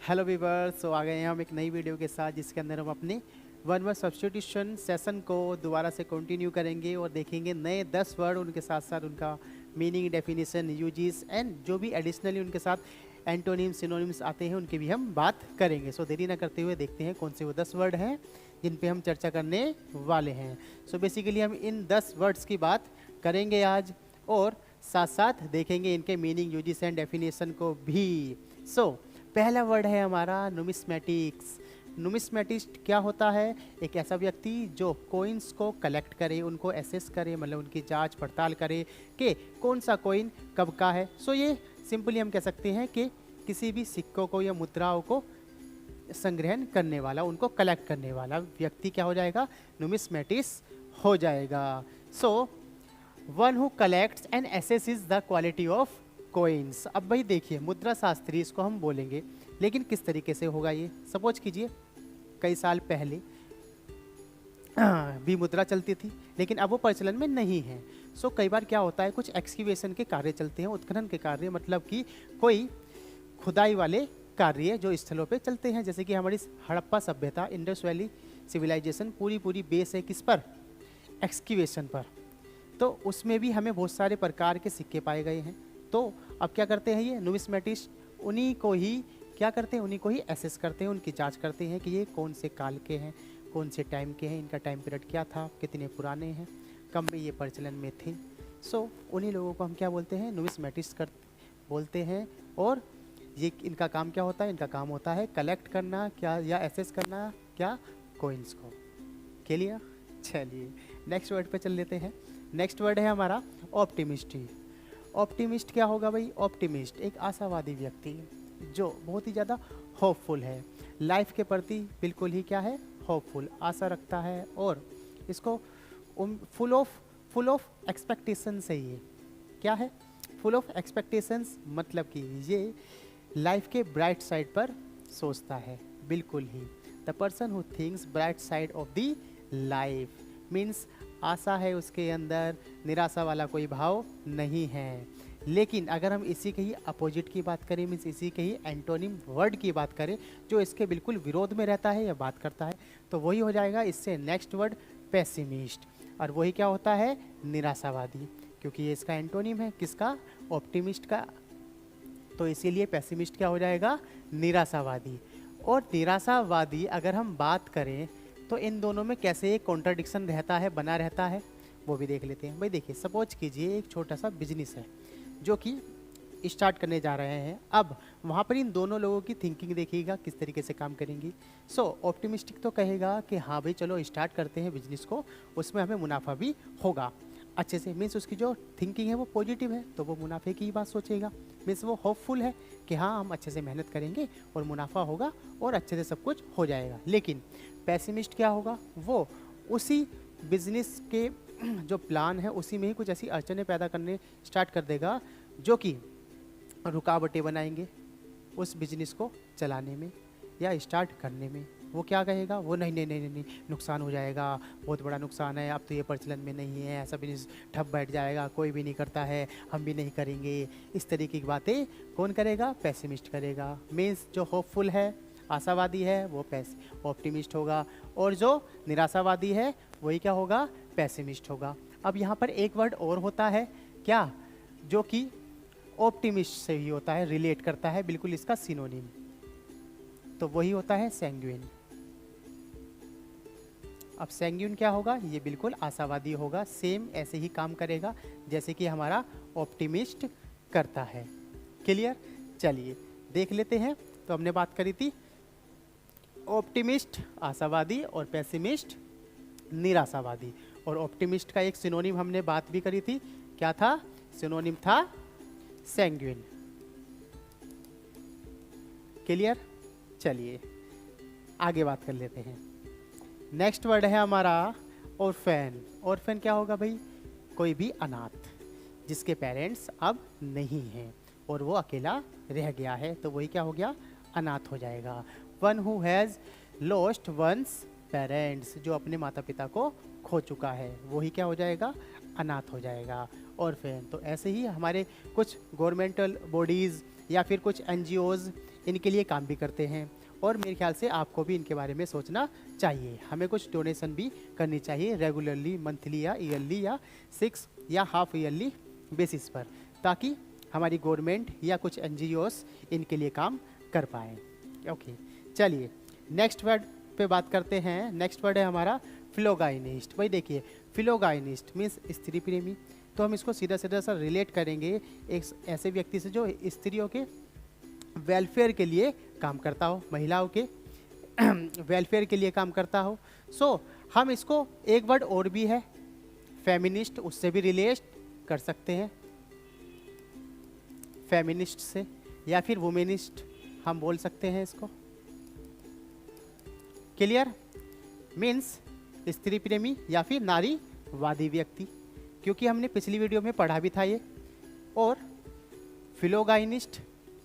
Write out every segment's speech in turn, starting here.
Hello viewers, सो आ गए हैं हम एक नई वीडियो के साथ जिसके अंदर हम अपने वन वर्ड सब्स्टिट्यूशन सेशन को दोबारा से कंटिन्यू करेंगे और देखेंगे नए 10 वर्ड, उनके साथ साथ उनका मीनिंग, डेफिनेशन, यूजेस एंड जो भी एडिशनली उनके साथ एंटोनिम्स, सिनोनिम्स आते हैं उनकी भी हम बात करेंगे। सो देरी ना करते हुए देखते हैं कौन से वो 10 वर्ड हैं जिन पे हम चर्चा करने वाले हैं। सो बेसिकली हम इन 10 वर्ड्स की बात करेंगे आज और साथ साथ देखेंगे इनके मीनिंग, यूजेस एंड डेफिनेशन को भी। सो पहला वर्ड है हमारा नुमिस्मेटिक्स। नुमिस्मेटिस्ट क्या होता है? एक ऐसा व्यक्ति जो कोइंस को कलेक्ट करे, उनको एसेस करे, मतलब उनकी जांच पड़ताल करे कि कौन सा कोइन कब का है। सो ये सिंपली हम कह सकते हैं कि किसी भी सिक्कों को या मुद्राओं को संग्रहण करने वाला, उनको कलेक्ट करने वाला व्यक्ति क्या हो जाएगा? नुमिस्मेटिस्ट हो जाएगा। So one who collects and assesses the quality of coins. अब भाई देखिए, मुद्रा शास्त्री इसको हम बोलेंगे, लेकिन किस तरीके से होगा ये? सपोज कीजिए कई साल पहले भी मुद्रा चलती थी, लेकिन अब वो प्रचलन में नहीं है। सो कई बार क्या होता है, कुछ एक्सक्यूवेशन के कार्य चलते हैं, उत्खनन के कार्य, मतलब कि कोई खुदाई वाले कार्य जो स्थलों पे चलते हैं। जैसे कि हमारी हड़प्पा सभ्यता, इंडस वैली सिविलाइजेशन पूरी बेस है किस पर? एक्सक्यूवेशन पर। तो उसमें भी हमें बहुत सारे प्रकार के सिक्के पाए गए हैं। तो अब क्या करते हैं ये नुमिस्मेटिस्ट? उन्हीं को ही क्या करते हैं? उन्हीं को ही एसेस करते हैं, उनकी जांच करते हैं कि ये कौन से काल के हैं, कौन से टाइम के हैं, इनका टाइम पीरियड क्या था, कितने पुराने हैं, कब में ये प्रचलन में थे। सो उन्हीं लोगों को हम क्या बोलते हैं? नुमिस्मेटिस्ट कर बोलते हैं। और ये इनका काम क्या होता है? इनका काम होता है कलेक्ट करना क्या, या एसेस करना क्या? कोइंस को। क्लियर? चलिए नेक्स्ट वर्ड पे चल लेते हैं। नेक्स्ट वर्ड है हमारा ऑप्टिमिस्ट। ऑप्टिमिस्ट क्या होगा भाई? ऑप्टिमिस्ट एक आशावादी व्यक्ति जो बहुत ही ज़्यादा होपफुल है, लाइफ के प्रति बिल्कुल ही क्या है? होपफुल, आशा रखता है। और इसको फुल ऑफ एक्सपेक्टेशन से ये क्या है? फुल ऑफ एक्सपेक्टेशंस, मतलब कि ये लाइफ के ब्राइट साइड पर सोचता है बिल्कुल ही। The person who thinks bright side of the life means आशा है उसके अंदर, निराशा वाला कोई भाव नहीं है। लेकिन अगर हम इसी के ही अपोजिट की बात करें, मीन्स इसी के ही एंटोनिम वर्ड की बात करें जो इसके बिल्कुल विरोध में रहता है या बात करता है, तो वही हो जाएगा इससे नेक्स्ट वर्ड पेसिमिस्ट। और वही क्या होता है? निराशावादी, क्योंकि ये इसका एंटोनिम है किसका? ऑप्टिमिस्ट का। तो इसीलिए पेसिमिस्ट क्या हो जाएगा? निराशावादी। और निराशावादी अगर हम बात करें तो इन दोनों में कैसे एक कॉन्ट्राडिक्शन रहता है, बना रहता है, वो भी देख लेते हैं। भाई देखिए, सपोज कीजिए एक छोटा सा बिजनेस है जो कि स्टार्ट करने जा रहे हैं। अब वहाँ पर इन दोनों लोगों की थिंकिंग देखिएगा किस तरीके से काम करेंगी। सो ऑप्टिमिस्टिक तो कहेगा कि हाँ भाई चलो स्टार्ट करते हैं बिजनेस को, उसमें हमें मुनाफा भी होगा अच्छे से। मीन्स उसकी जो थिंकिंग है वो पॉजिटिव है, तो वो मुनाफे की ही बात सोचेगा। मीन्स वो होपफुल है कि हाँ हम अच्छे से मेहनत करेंगे और मुनाफा होगा और अच्छे से सब कुछ हो जाएगा। लेकिन पैसिमिस्ट क्या होगा? वो उसी बिजनेस के जो प्लान है उसी में ही कुछ ऐसी अड़चनें पैदा करने स्टार्ट कर देगा जो कि रुकावटें बनाएंगे उस बिजनेस को चलाने में या स्टार्ट करने में। वो क्या कहेगा? वो नहीं नहीं नहीं नहीं नहीं, नुकसान हो जाएगा, बहुत बड़ा नुकसान है, अब तो ये प्रचलन में नहीं है, ऐसा बिजनेस ठप बैठ जाएगा, कोई भी नहीं करता है, हम भी नहीं करेंगे। इस तरीके की बातें कौन करेगा? पैसिमिस्ट करेगा। मीन्स जो होपफुल है, आशावादी है, वो ऑप्टिमिस्ट होगा, और जो निराशावादी है वही क्या होगा? पैसिमिस्ट होगा। अब यहाँ पर एक वर्ड और होता है क्या, जो कि ऑप्टिमिस्ट से ही होता है, रिलेट करता है बिल्कुल इसका सिनोनिम, तो वही होता है सैंग्विन। अब सैंग्विन क्या होगा? ये बिल्कुल आशावादी होगा, सेम ऐसे ही काम करेगा जैसे कि हमारा ऑप्टिमिस्ट करता है। क्लियर? चलिए देख लेते हैं। तो हमने बात करी थी ऑप्टिमिस्ट आशावादी और पेसिमिस्ट निराशावादी। और ऑप्टिमिस्ट का एक सिनोनिम हमने बात भी करी थी, क्या था? सिनोनिम था सैंग्विन। क्लियर? चलिए आगे बात कर लेते हैं। नेक्स्ट वर्ड है हमारा ऑर्फेन। ऑर्फेन क्या होगा भाई? कोई भी अनाथ जिसके पेरेंट्स अब नहीं हैं और वो अकेला रह गया है, तो वही क्या हो गया? अनाथ हो जाएगा। One who has lost one's parents, जो अपने माता पिता को खो चुका है, वही क्या हो जाएगा? अनाथ हो जाएगा। ऑर्फेन। तो ऐसे ही हमारे कुछ गवर्नमेंटल बॉडीज़ या फिर कुछ एनजीओज़ इनके लिए काम भी करते हैं और मेरे ख्याल से आपको भी इनके बारे में सोचना चाहिए। हमें कुछ डोनेशन भी करनी चाहिए रेगुलरली, मंथली या ईयरली या 6 या हाफ ईयरली बेसिस पर, ताकि हमारी गवर्नमेंट या कुछ एनजीओस इनके लिए काम कर पाएँ। ओके, चलिए नेक्स्ट वर्ड पे बात करते हैं। नेक्स्ट वर्ड है हमारा फिलोगाइनिस्ट। भाई देखिए, फिलोगाइनिस्ट मीन्स स्त्री प्रेमी। तो हम इसको सीधा सीधा सा रिलेट करेंगे एक ऐसे व्यक्ति से जो स्त्रियों के वेलफेयर के लिए काम करता हो, महिलाओं के वेलफेयर के लिए काम करता हो। सो हम इसको एक वर्ड और भी है फेमिनिस्ट, उससे भी रिलेट कर सकते हैं, फेमिनिस्ट से, या फिर वुमेनिस्ट हम बोल सकते हैं इसको। क्लियर? मीन्स स्त्री प्रेमी या फिर नारीवादी व्यक्ति, क्योंकि हमने पिछली वीडियो में पढ़ा भी था ये। और फिलोगाइनिस्ट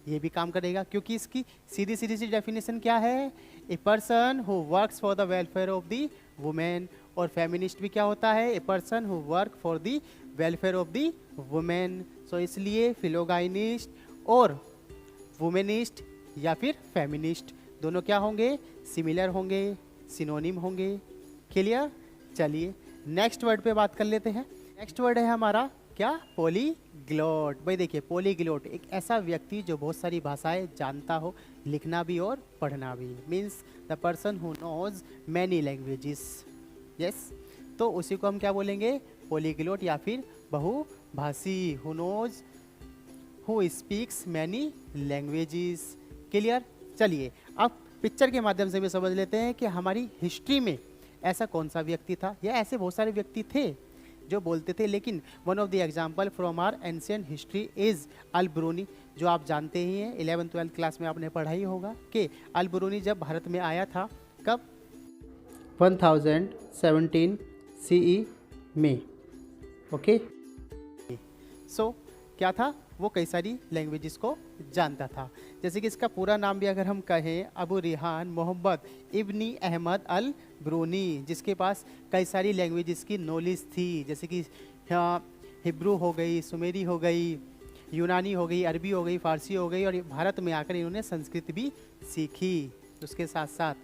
ये भी काम करेगा, क्योंकि इसकी सीधी सीधी सी डेफिनेशन क्या है, a person who works for the welfare of the women. और फेमिनिस्ट भी क्या होता है, a person who work for the welfare of the women. So इसलिए फिलोगाइनिस्ट और वुमेनिस्ट या फिर फेमिनिस्ट दोनों क्या होंगे, सिमिलर होंगे, सिनोनिम होंगे। क्लियर? चलिए नेक्स्ट वर्ड पे बात कर लेते हैं। नेक्स्ट वर्ड है हमारा क्या, पॉलीग्लॉट। भाई देखिए, पॉलीग्लॉट एक ऐसा व्यक्ति जो बहुत सारी भाषाएं जानता हो, लिखना भी और पढ़ना भी। Means the person who knows many languages. Yes, तो उसी को हम क्या बोलेंगे, पॉलीग्लॉट या फिर बहुभाषी, who knows who speaks many languages. Clear? चलिए अब पिक्चर के माध्यम से भी समझ लेते हैं कि हमारी हिस्ट्री में ऐसा कौन सा व्यक्ति था, या ऐसे बहुत सारे व्यक्ति थे जो बोलते थे। लेकिन one of the example from our ancient history is Al Biruni, जो आप जानते ही हैं, 11th-12th क्लास में आपने पढ़ा ही होगा कि अल ब्रूनी जब भारत में आया था, कब, 1017 CE में। ओके, सो क्या था, वो कई सारी लैंग्वेजेस को जानता था। जैसे कि इसका पूरा नाम भी अगर हम कहें, अबू रिहान मोहम्मद इब्नी अहमद अल ब्रूनी, जिसके पास कई सारी लैंग्वेजेस की नॉलेज थी, जैसे कि हिब्रू हो गई, सुमेरी हो गई, यूनानी हो गई, अरबी हो गई, फारसी हो गई, और भारत में आकर इन्होंने संस्कृत भी सीखी उसके साथ साथ।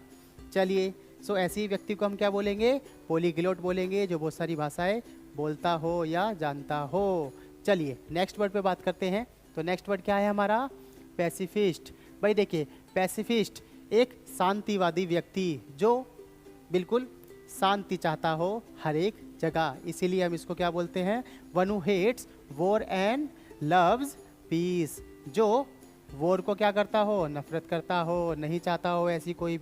चलिए, सो ऐसी व्यक्ति को हम क्या बोलेंगे, पॉलीग्लॉट बोलेंगे, जो बहुत सारी भाषाएं बोलता हो या जानता हो। चलिए नेक्स्ट वर्ड पे बात करते हैं। तो नेक्स्ट वर्ड क्या है हमारा, पैसिफिस्ट। भाई देखिए, पैसिफिस्ट एक शांतिवादी व्यक्ति जो बिल्कुल शांति चाहता हो हर एक जगह, इसीलिए हम इसको क्या बोलते हैं, one who hates war and loves peace. जो वॉर को क्या करता हो, नफरत करता हो, नहीं चाहता हो ऐसी कोई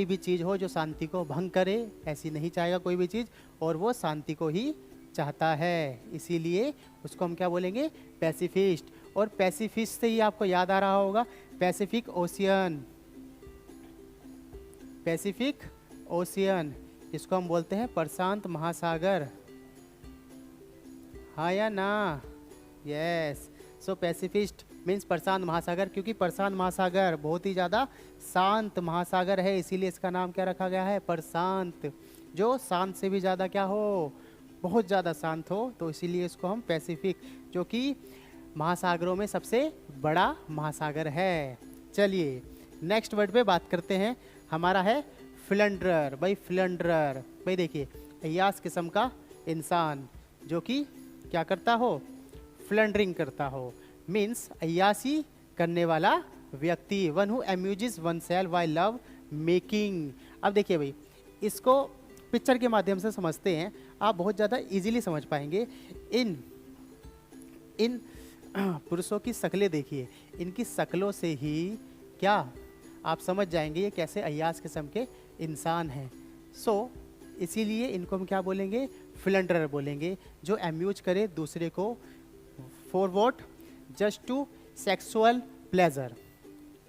भी चीज़ हो जो शांति को भंग करे, ऐसी नहीं चाहेगा कोई भी चीज़, और वो शांति को ही चाहता है, इसीलिए उसको हम क्या बोलेंगे, पैसिफिस्ट। और पैसिफिस्ट से ही आपको याद आ रहा होगा पैसिफिक ओशियन, पैसिफिक ओशियन, इसको हम बोलते हैं प्रशांत महासागर। हाँ या ना? यस, सो पैसिफिस्ट मीन्स प्रशांत महासागर, क्योंकि प्रशांत महासागर बहुत ही ज़्यादा शांत महासागर है, इसीलिए इसका नाम क्या रखा गया है, प्रशांत। जो शांत से भी ज़्यादा क्या हो, बहुत ज़्यादा शांत हो, तो इसीलिए इसको हम पैसिफिक, जो कि महासागरों में सबसे बड़ा महासागर है। चलिए नेक्स्ट वर्ड पे बात करते हैं, हमारा है फ्लंडरर। भाई फ्लंडरर, भाई देखिए, अय्यास किस्म का इंसान जो कि क्या करता हो, फ्लंडरिंग करता हो, मीन्स अय्यासी करने वाला व्यक्ति, one who amuses oneself while love making. अब देखिए भाई, इसको पिक्चर के माध्यम से समझते हैं, आप बहुत ज़्यादा इजीली समझ पाएंगे। इन पुरुषों की शक्लें देखिए, इनकी शक्लों से ही क्या आप समझ जाएंगे ये कैसे अय्यास किस्म के इंसान हैं। सो इसीलिए इनको हम क्या बोलेंगे, फ्लंडरर बोलेंगे, जो अम्यूज करे दूसरे को for what, just to sexual pleasure.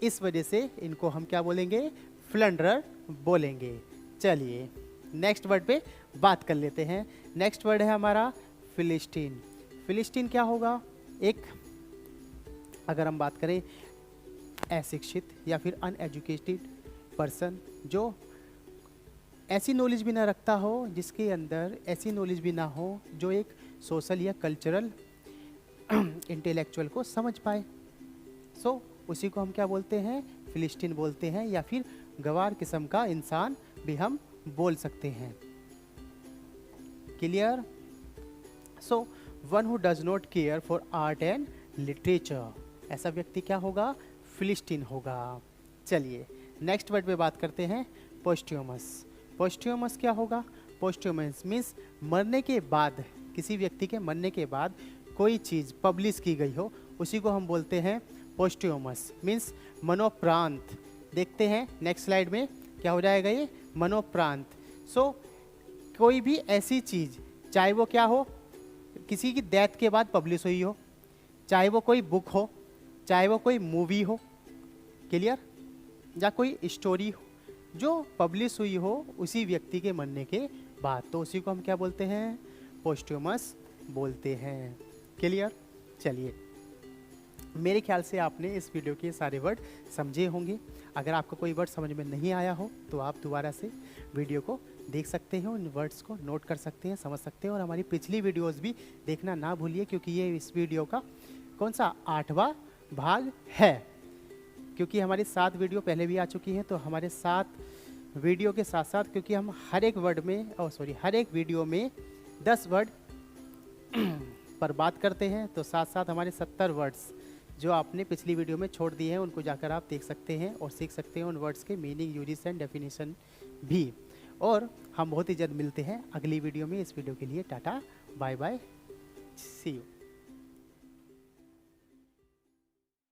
इस वजह से इनको हम क्या बोलेंगे, फ्लंडरर बोलेंगे। चलिए नेक्स्ट वर्ड पे बात कर लेते हैं। नेक्स्ट वर्ड है हमारा फिलिस्टीन। फिलिस्टीन क्या होगा, एक अगर हम बात करें अशिक्षित या फिर अनएजुकेटेड पर्सन, जो ऐसी नॉलेज भी ना रखता हो, जिसके अंदर ऐसी नॉलेज भी ना हो जो एक सोशल या कल्चरल इंटेलेक्चुअल को समझ पाए। सो उसी को हम क्या बोलते हैं, फिलिस्टीन बोलते हैं, या फिर गवार किस्म का इंसान भी हम बोल सकते हैं। Clear? So one who does not care for art and literature, ऐसा व्यक्ति क्या होगा, फिलिस्टीन होगा। चलिए नेक्स्ट वर्ड पे बात करते हैं, पोस्ट्यूमस। पोस्ट्यूमस क्या होगा? पोस्ट्यूमस मीन्स मरने के बाद, किसी व्यक्ति के मरने के बाद कोई चीज़ पब्लिश की गई हो, उसी को हम बोलते हैं पोस्ट्यूमस, मीन्स मनोप्रांत। देखते हैं नेक्स्ट स्लाइड में क्या हो जाएगा ये, मनोप्रांत। सो कोई भी ऐसी चीज़, चाहे वो क्या हो, किसी की डेथ के बाद पब्लिश हुई हो, चाहे वो कोई बुक हो, चाहे वो कोई मूवी हो, क्लियर, या कोई स्टोरी हो, जो पब्लिश हुई हो उसी व्यक्ति के मरने के बाद, तो उसी को हम क्या बोलते हैं, पोस्ट्यूमस बोलते हैं। क्लियर? चलिए, मेरे ख्याल से आपने इस वीडियो के सारे वर्ड समझे होंगे। अगर आपको कोई वर्ड समझ में नहीं आया हो तो आप दोबारा से वीडियो को देख सकते हैं, उन वर्ड्स को नोट कर सकते हैं, समझ सकते हैं, और हमारी पिछली वीडियोस भी देखना ना भूलिए, क्योंकि ये इस वीडियो का कौन सा 8वां भाग है, क्योंकि हमारी 7 वीडियो पहले भी आ चुकी हैं। तो हमारे 7 वीडियो के साथ साथ, क्योंकि हम हर एक वीडियो में 10 वर्ड पर बात करते हैं, तो साथ साथ हमारे 70 वर्ड्स जो आपने पिछली वीडियो में छोड़ दिए हैं, उनको जाकर आप देख सकते हैं और सीख सकते हैं उन वर्ड्स के मीनिंग, यूजेस एंड डेफिनेशन भी। और हम बहुत ही जल्द मिलते हैं अगली वीडियो में। इस वीडियो के लिए tata bye bye, see you.